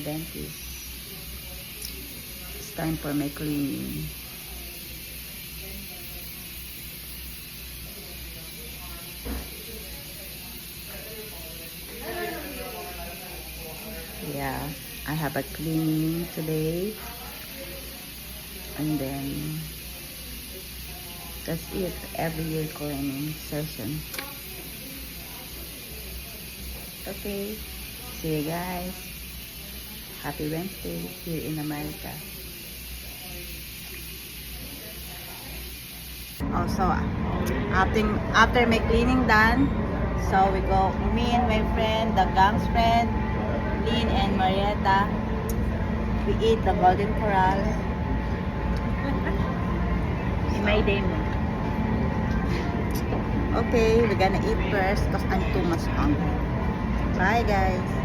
dentist. It's time for my cleaning. Yeah, I have a cleaning today. And then that's it. Every year cleaning session. Okay. See you guys. Happy Wednesday here in America. Also, after my cleaning done, so we go, me and my friend, the gang's friend, Lynn and Marietta, we eat the golden coral. My day mo. Okay, we're gonna eat first because I'm too much hungry. Bye guys.